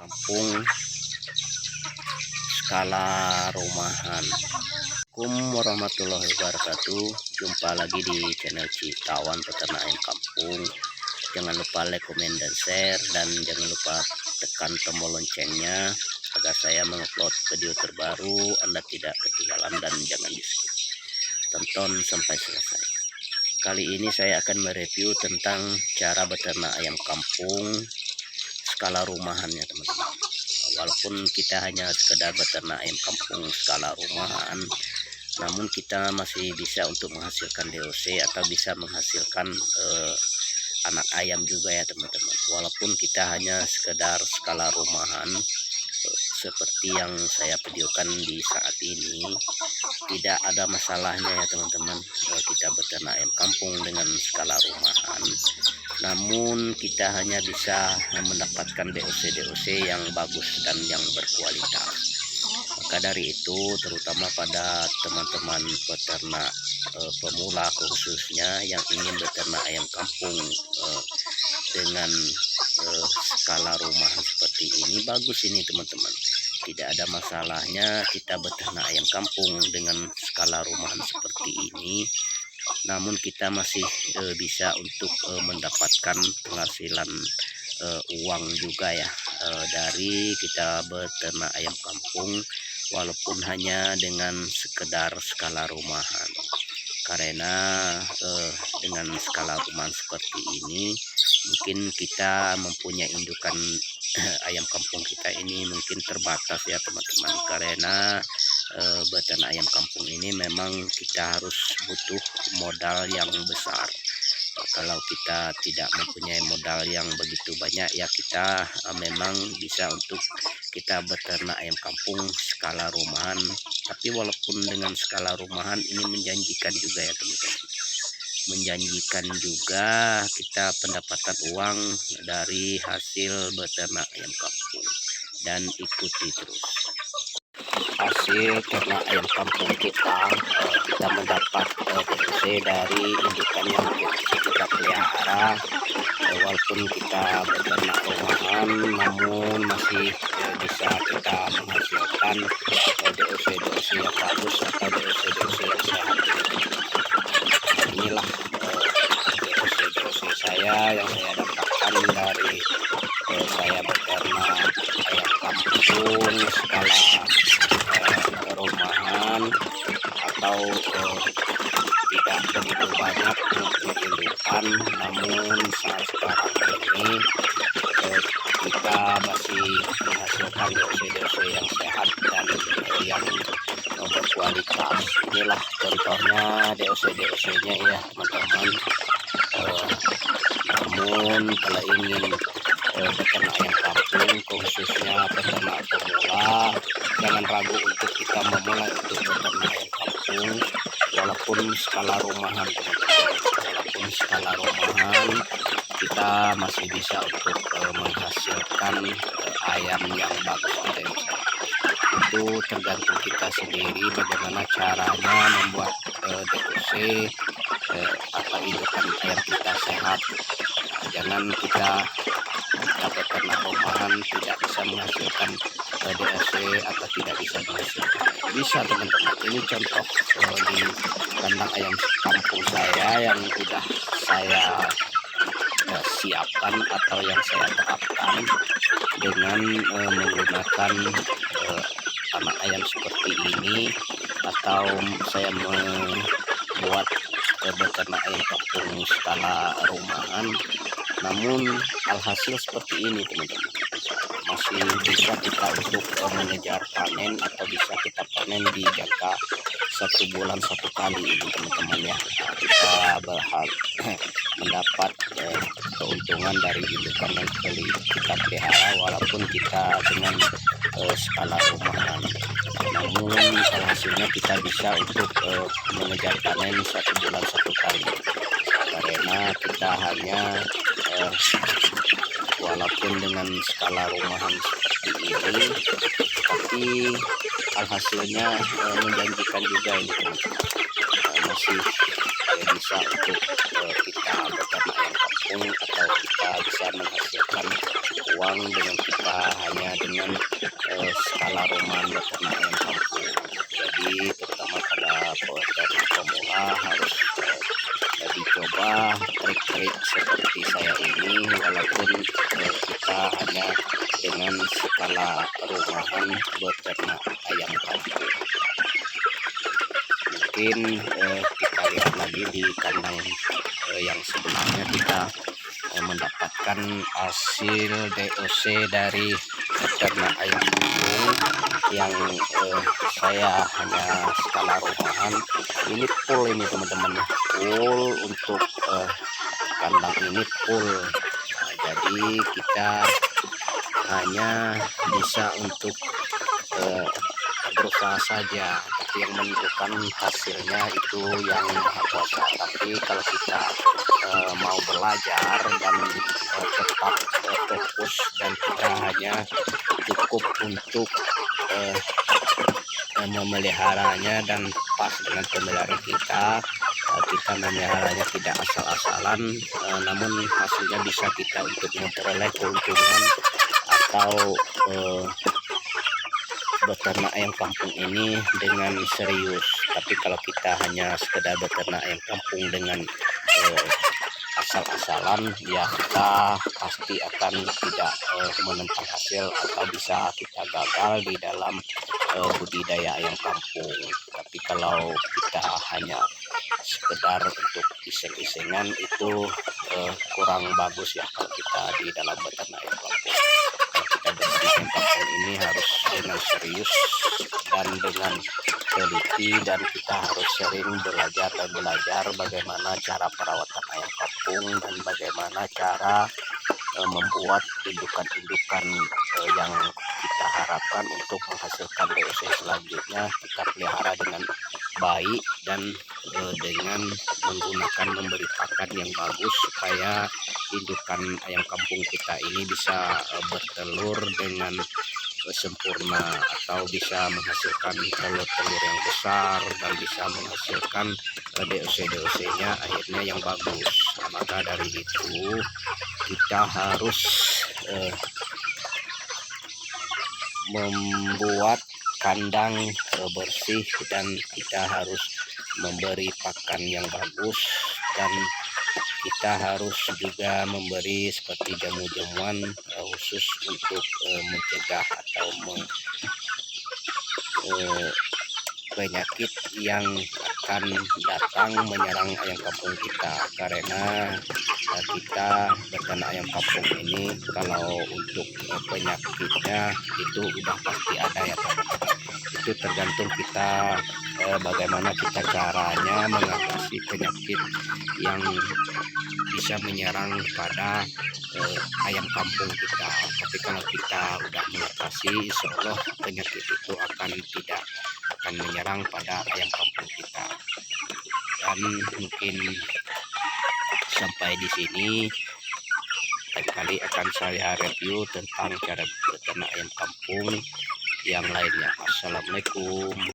kampung skala rumahan. Assalamualaikum warahmatullahi wabarakatuh. Jumpa lagi di channel Citawan Peternak Ayam Kampung. Jangan lupa like, komen, dan share, dan jangan lupa tekan tombol loncengnya agar saya mengupload video terbaru Anda tidak ketinggalan, dan jangan di skip, tonton sampai selesai. Kali ini saya akan mereview tentang cara beternak ayam kampung skala rumahannya, teman-teman. Walaupun kita hanya sekedar beternak ayam kampung skala rumahan, namun kita masih bisa untuk menghasilkan DOC atau bisa menghasilkan anak ayam juga ya, teman-teman. Walaupun kita hanya sekedar skala rumahan seperti yang saya videokan di saat ini, tidak ada masalahnya ya, teman-teman, kita beternak ayam kampung dengan skala rumahan. Namun kita hanya bisa mendapatkan DOC yang bagus dan yang berkualitas. Maka dari itu, terutama pada teman-teman peternak pemula khususnya yang ingin beternak ayam kampung dengan skala rumahan seperti ini, bagus ini, teman-teman. Tidak ada masalahnya kita beternak ayam kampung dengan skala rumahan seperti ini, namun kita masih bisa untuk mendapatkan penghasilan uang juga ya, dari kita beternak ayam kampung walaupun hanya dengan sekedar skala rumahan. Karena dengan skala rumahan seperti ini, mungkin kita mempunyai indukan ayam kampung kita ini mungkin terbatas ya, teman-teman. Karena beternak ayam kampung ini memang kita harus butuh modal yang besar. Kalau kita tidak mempunyai modal yang begitu banyak ya, kita memang bisa untuk kita beternak ayam kampung skala rumahan. Tapi walaupun dengan skala rumahan ini menjanjikan juga ya, teman-teman. Menjanjikan juga kita pendapatan uang dari hasil beternak ayam kampung. Dan ikuti terus hasil ternak ayam kampung kita mendapat DOC dari indukan yang kita pelihara. Walaupun kita beternak rumahan, namun masih bisa kita menghasilkan DOC yang bagus atau DOC yang sehat. Inilah DOC saya yang saya dapatkan dari saya beternak ayam kampung skala rumahan atau tidak begitu banyak untuk indukan. Namun saat sekarang ini kita masih menghasilkan DOC yang sehat dan yang berkualitas. Inilah contohnya DOC-nya ya, teman-teman. Namun kalau ingin beternak ayam kampung, khususnya peternak pemula, jangan ragu untuk kita memulai untuk beternak ayam kampung walaupun skala rumahan, teman-teman. Walaupun skala rumahan, kita masih bisa untuk menghasilkan ayam yang bagus. Itu tergantung kita sendiri bagaimana caranya membuat DOC atau indukan ayam kita sehat. Jangan kita beternak rumahan tidak bisa menghasilkan DOC atau tidak bisa menghasilkan. Bisa, teman-teman. Ini contoh di kandang ayam kampung saya yang sudah saya siapkan atau yang saya terapkan dengan menggunakan anak ayam seperti ini, atau saya membuat beternak ayam kampung skala rumahan. Namun alhasil seperti ini, teman-teman. Masih bisa kita untuk mengejar panen atau bisa kita panen di jangka 1 bulan 1 kali ini, teman-teman ya. Kita berhak mendapat keuntungan dari indukan yang kita pelihara walaupun kita dengan skala rumahan. Namun hasilnya kita bisa untuk mengejar panen 1 bulan 1 kali. Karena kita hanya walaupun dengan skala rumahan seperti ini, tapi hasilnya menjanjikan juga ini, teman-teman. Masih bisa untuk kita beternak ayam kampung atau kita bisa menghasilkan uang peluang dengan kita hanya dengan skala rumahan beternak ayam kampung. Jadi terutama pada dari pemula harus dicoba trik-trik seperti saya ini, walaupun kita hanya dengan skala rumahan beternak ayam kampung. Mungkin kita lihat lagi di kandang yang sebelumnya kita mendapatkan hasil DOC dari beternak ayam kampung yang saya hanya skala rumahan. Ini full ini teman-teman, full untuk kandang ini full. Jadi kita hanya bisa untuk berusaha saja, tapi yang menentukan hasilnya itu yang Maha Kuasa. Tapi kalau kita mau belajar dan tetap fokus, dan kita hanya cukup untuk memeliharanya dan pas dengan pemeliharaan kita memeliharanya tidak asal-asalan, namun hasilnya bisa kita untuk memperoleh keuntungan atau beternak ayam kampung ini dengan serius. Tapi kalau kita hanya sekedar beternak ayam kampung dengan asal-asalan, ya kita pasti akan tidak menentang hasil atau bisa kita gagal di dalam budidaya ayam kampung. Tapi kalau kita hanya sekedar untuk iseng-isengan, itu kurang bagus ya kalau kita di dalam beternak ayam kampung. Kita bersihkan kampung ini harus dengan serius dan dengan teliti, dan kita harus sering belajar bagaimana cara perawatan ayam kampung dan bagaimana cara membuat indukan-indukan yang kita harapkan untuk menghasilkan DOC selanjutnya kita pelihara dengan baik dan dengan memberi pakan yang bagus, supaya indukan ayam kampung kita ini bisa bertelur dengan sempurna atau bisa menghasilkan telur-telur yang besar dan bisa menghasilkan DOC-nya akhirnya yang bagus. Maka dari itu kita harus membuat kandang bersih, dan kita harus memberi pakan yang bagus, dan kita harus juga memberi seperti jamu-jamuan khusus untuk mencegah atau penyakit yang akan datang menyerang ayam kampung kita. Karena kita beternak ayam kampung ini kalau untuk penyakitnya itu udah pasti ada ya teman-teman. Itu tergantung kita bagaimana kita caranya mengatasi penyakit yang bisa menyerang pada ayam kampung kita. Tapi kalau kita udah mengatasi, insya Allah penyakit itu tidak akan menyerang pada ayam kampung kita. Dan mungkin sampai di sini, lain kali akan saya review tentang cara beternak ayam kampung yang lainnya. Assalamualaikum.